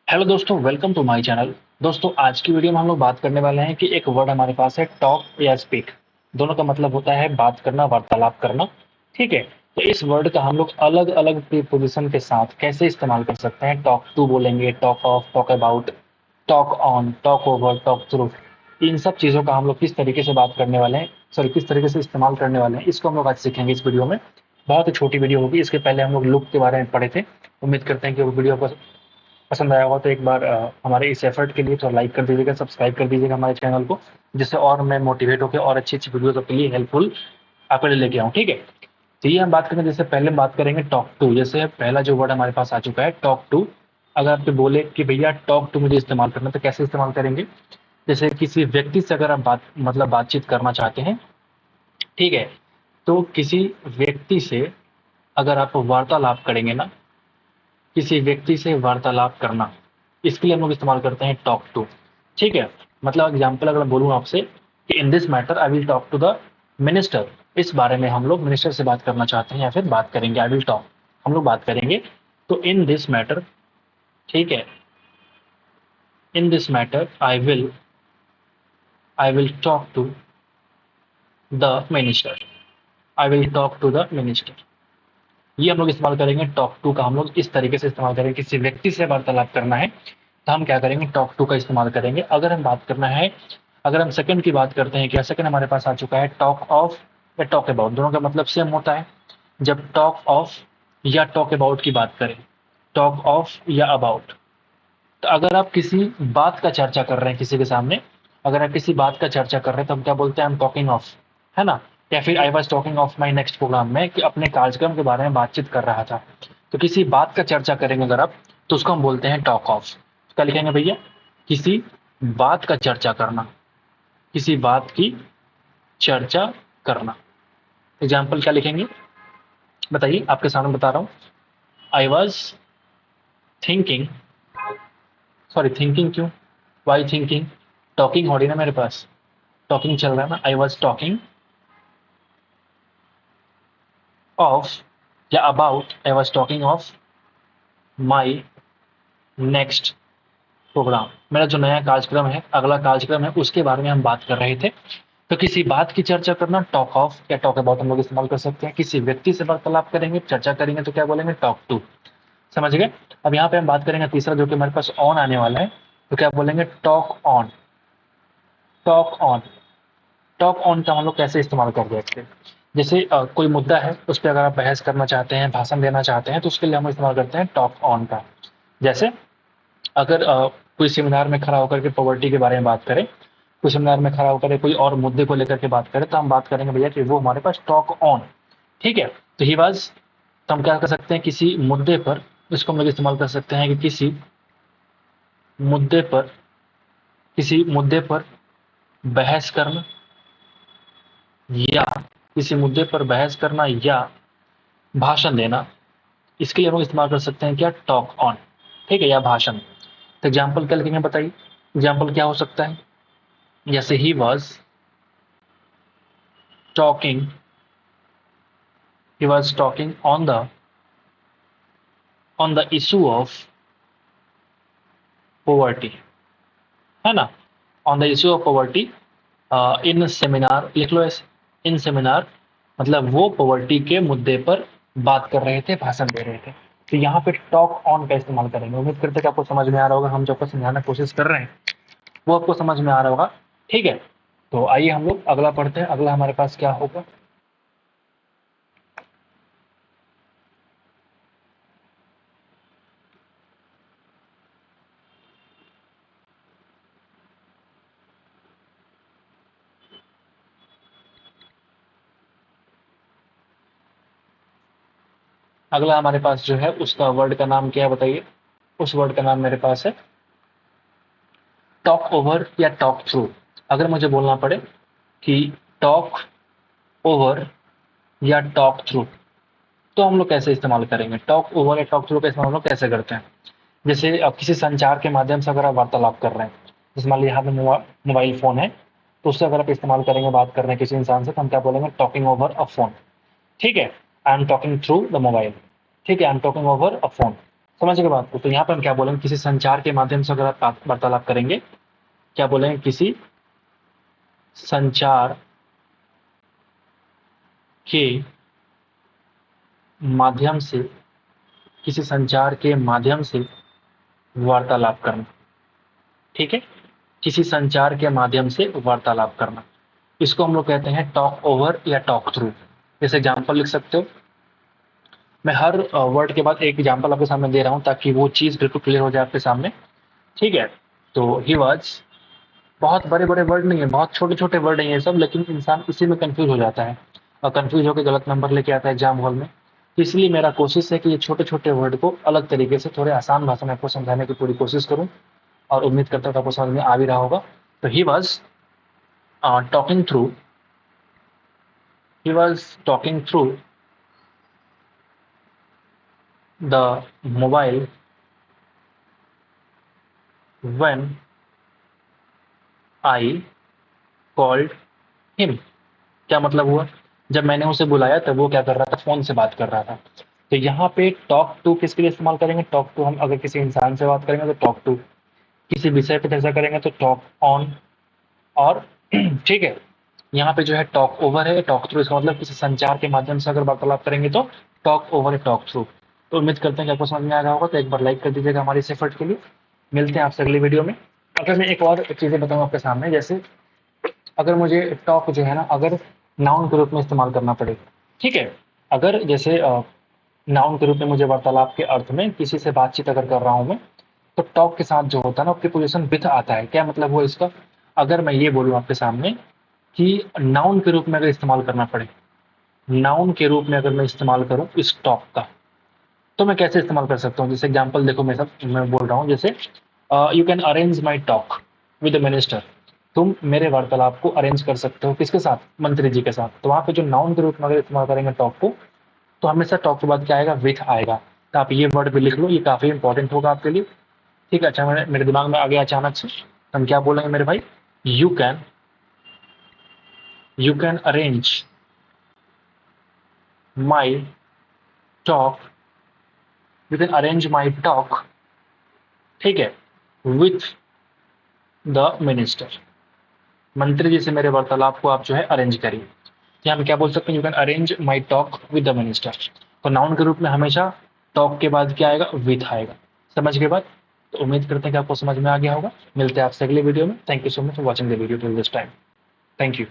Hello दोस्तों, welcome to my channel. दोस्तों, आज की वीडियो में हम लोग बात करने वाले हैं कि एक वर्ड हमारे पास है टॉक या स्पीक। दोनों का मतलब होता है बात करना, वार्तालाप करना। ठीक है। तो इस वर्ड का हम लोग अलग अलग प्रीपोजिशन के साथ कैसे इस्तेमाल कर सकते हैं। टॉक टू बोलेंगे, talk of, talk about, talk on, talk over, talk through. इन सब चीज़ों का हम लोग किस तरीके से बात करने वाले हैं, सॉरी किस तरीके से इस्तेमाल करने वाले हैं, इसको हम लोग आज सीखेंगे इस वीडियो में। बहुत ही छोटी वीडियो होगी। इसके पहले हम लोग लुक के बारे में पढ़े थे। उम्मीद करते हैं कि वो वीडियो को पसंद आया होगा। तो एक बार हमारे इस एफर्ट के लिए थोड़ा लाइक कर दीजिएगा, सब्सक्राइब कर दीजिएगा हमारे चैनल को, जिससे और मैं मोटिवेट होकर और अच्छी अच्छी वीडियोज आपके लिए हेल्पफुल आपके लिए लेके आऊँ। ठीक है। तो ये हम बात करेंगे, जैसे पहले हम बात करेंगे टॉक टू। जैसे पहला जो वर्ड हमारे पास आ चुका है टॉक टू। अगर आपके बोले कि भैया टॉक टू मुझे इस्तेमाल करना, तो कैसे इस्तेमाल करेंगे। जैसे किसी व्यक्ति से अगर आप बातचीत करना चाहते हैं। ठीक है। तो किसी व्यक्ति से अगर आप वार्तालाप करेंगे ना, किसी व्यक्ति से वार्तालाप करना, इसके लिए हम लोग इस्तेमाल करते हैं टॉक टू। ठीक है। मतलब एग्जाम्पल अगर बोलूँ आपसे कि in this matter I will talk to the minister. इस बारे में हम लोग मिनिस्टर से बात करना चाहते हैं या फिर बात करेंगे, आई विल टॉक, हम लोग बात करेंगे। तो इन दिस मैटर, ठीक है, in this matter I will talk to the minister, I will talk to the minister. ये हम लोग इस्तेमाल करेंगे टॉक टू का। हम लोग इस तरीके से इस्तेमाल करेंगे, किसी व्यक्ति से वार्तालाप करना है तो हम क्या करेंगे, टॉक टू का इस्तेमाल करेंगे। अगर हम बात करना है, अगर हम सेकंड की बात करते हैं, क्या सेकंड हमारे पास आ चुका है टॉक ऑफ या टॉक अबाउट। दोनों का मतलब सेम होता है। जब टॉक ऑफ या टॉक अबाउट की बात करें, टॉक ऑफ या अबाउट, तो अगर आप किसी बात का चर्चा कर रहे हैं किसी के सामने, अगर आप किसी बात का चर्चा कर रहे हैं तो हम क्या बोलते हैं, आई एम टॉकिंग ऑफ, है ना। या फिर I was talking of my next programme में, कि अपने कार्यक्रम के बारे में बातचीत कर रहा था। तो किसी बात का चर्चा करेंगे अगर आप, तो उसको हम बोलते हैं टॉक ऑफ। क्या लिखेंगे भैया, किसी बात का चर्चा करना, किसी बात की चर्चा करना। एग्जाम्पल क्या लिखेंगे बताइए, आपके सामने बता रहा हूँ। I was thinking, sorry thinking क्यों, वाई थिंकिंग, टॉकिंग हो रही ना मेरे पास, टॉकिंग चल रहा है ना। आई वॉज टॉकिंग ऑफ या about, I was talking of my next programme. मेरा जो नया कार्यक्रम है, अगला कार्यक्रम है, उसके बारे में हम बात कर रहे थे। तो किसी बात की चर्चा करना टॉक ऑफ या टॉक अबाउट हम लोग इस्तेमाल कर सकते हैं। किसी व्यक्ति से वार्तालाप करेंगे, चर्चा करेंगे, तो क्या बोलेंगे, टॉक टू। समझ गए। अब यहाँ पे हम बात करेंगे तीसरा, जो कि हमारे पास ऑन आने वाला है। तो क्या बोलेंगे, talk on, talk on. Talk on का हम लोग कैसे इस्तेमाल कर सकते हैं। जैसे कोई मुद्दा है, उस पर अगर आप बहस करना चाहते हैं, भाषण देना चाहते हैं, तो उसके लिए हम इस्तेमाल करते हैं टॉक ऑन का। जैसे अगर कोई सेमिनार में खड़ा होकर के पॉवर्टी के बारे में बात करें, कोई सेमिनार में खड़ा होकर कोई और मुद्दे को लेकर के बात करें, तो हम बात करेंगे भैया कि वो हमारे पास टॉक ऑन। ठीक है। तो ही वाज, तो हम क्या कर सकते हैं, किसी मुद्दे पर, इसको हम लोग इस्तेमाल कर सकते हैं कि किसी मुद्दे पर, किसी मुद्दे पर बहस करना, या किसी मुद्दे पर बहस करना या भाषण देना, इसके लिए हम लोग इस्तेमाल कर सकते हैं क्या, टॉक ऑन। ठीक है, या भाषण। तो एग्जाम्पल क्या लिखेंगे बताइए, एग्जाम्पल क्या हो सकता है। जैसे he was talking, he was talking on the issue of poverty, है ना। On the issue of poverty in seminar, लिख लो ऐसे, इन सेमिनार, मतलब वो पॉवर्टी के मुद्दे पर बात कर रहे थे, भाषण दे रहे थे। तो यहाँ पे टॉक ऑन का इस्तेमाल करेंगे। उम्मीद करते हैं कि आपको समझ में आ रहा होगा। हम जो आपको समझाने की कोशिश कर रहे हैं वो आपको समझ में आ रहा होगा। ठीक है। तो आइए हम लोग अगला पढ़ते हैं। अगला हमारे पास क्या होगा, अगला हमारे पास जो है उसका वर्ड का नाम क्या है बताइए। उस वर्ड का नाम मेरे पास है टॉक ओवर या टॉक थ्रू। अगर मुझे बोलना पड़े कि टॉक ओवर या टॉक थ्रू, तो हम लोग कैसे इस्तेमाल करेंगे। टॉक ओवर या टॉक थ्रू का इस्तेमाल हम लोग कैसे करते हैं। जैसे अब किसी संचार के माध्यम से अगर आप वार्तालाप कर रहे हैं, जैसे मान लीजिए हाथ में मोबाइल फोन है, तो उससे अगर आप इस्तेमाल करेंगे, बात कर रहे हैं किसी इंसान से, तो हम क्या बोलेंगे, टॉकिंग ओवर अ फोन। ठीक है, I am talking through the mobile. ठीक है, I am talking over a phone. समझ गए बात को? तो यहाँ पे हम क्या बोलेंगे, किसी संचार के माध्यम से अगर आप वार्तालाप करेंगे, क्या बोलेंगे, किसी संचार के माध्यम से, किसी संचार के माध्यम से वार्तालाप करना। ठीक है, किसी संचार के माध्यम से वार्तालाप करना, इसको हम लोग कहते हैं टॉक ओवर या टॉक थ्रू। जैसे एग्जाम्पल लिख सकते हो, मैं हर वर्ड के बाद एक एग्जाम्पल आपके सामने दे रहा हूँ ताकि वो चीज़ बिल्कुल क्लियर हो जाए आपके सामने। ठीक है, तो ही वॉज, बहुत बड़े बड़े वर्ड नहीं है, बहुत छोटे छोटे वर्ड हैं ये सब, लेकिन इंसान इसी में कंफ्यूज हो जाता है और कंफ्यूज होकर गलत नंबर लेके आता है एग्जाम हॉल में। तो इसलिए मेरा कोशिश है कि ये छोटे छोटे वर्ड को अलग तरीके से थोड़े आसान भाषा में आपको समझाने की पूरी कोशिश करूँ, और उम्मीद करता हूँ कि आपको समझ में आ भी रहा होगा। तो he was talking through, he was talking through the mobile when I called him। क्या मतलब हुआ, जब मैंने उसे बुलाया तब वो क्या कर रहा था, फोन से बात कर रहा था। तो यहाँ पे टॉक टू किसके लिए इस्तेमाल करेंगे, टॉक टू हम अगर किसी इंसान से बात करेंगे तो टॉक टू, किसी विषय पे चर्चा करेंगे तो टॉक ऑन, और ठीक है, यहाँ पे जो है टॉक ओवर है, टॉक थ्रू, इसका मतलब किसी संचार के माध्यम से अगर वार्तालाप करेंगे तो टॉक ओवर है, टॉक थ्रू। तो उम्मीद करते हैं कि आपको समझ में आ गया होगा, तो एक बार लाइक कर दीजिएगा हमारी इस एफर्ट के लिए। मिलते हैं आपसे अगली वीडियो में। अगर मैं एक और चीज़ें बताऊँ आपके सामने, जैसे अगर मुझे टॉक जो है ना, अगर नाउन के रूप में इस्तेमाल करना पड़े, ठीक है, अगर जैसे नाउन के रूप में मुझे वार्तालाप के अर्थ में किसी से बातचीत अगर कर रहा हूँ मैं, तो टॉक के साथ जो होता है ना, प्रीपोजिशन विथ आता है। क्या मतलब हुआ इसका, अगर मैं ये बोलूँ आपके सामने कि नाउन के रूप में अगर इस्तेमाल करना पड़े, नाउन के रूप में अगर मैं इस्तेमाल करूँ इस टॉक का, तो मैं कैसे इस्तेमाल कर सकता हूँ। जैसे एग्जाम्पल देखो, मैं बोल रहा हूँ, जैसे you can arrange my talk with the minister. तुम मेरे वार्तालाप को अरेंज कर सकते हो, किसके साथ, मंत्री जी के साथ। तो वहाँ पे जो नाउन के रूप में अगर इस्तेमाल करेंगे टॉक को, तो हमेशा टॉक के बाद क्या आएगा, विथ आएगा। तो आप ये वर्ड भी लिख लो, ये काफ़ी इंपॉर्टेंट होगा आपके लिए। ठीक है, अच्छा, मेरे दिमाग में आ गया अचानक से, हम क्या बोलेंगे मेरे भाई, you can, you can arrange my talk, you can arrange my talk, ठीक है, विथ द मिनिस्टर। मंत्री जी से मेरे वार्तालाप को आप जो है अरेंज करिए। या हम क्या बोल सकते हैं, you can arrange my talk with the minister. तो नाउन के रूप में हमेशा टॉक के बाद क्या आएगा, विथ आएगा। समझ के बाद, तो उम्मीद करते हैं कि आपको समझ में आ गया होगा। मिलते हैं आपसे अगले वीडियो में। Thank you so much for watching the video till this time. Thank you.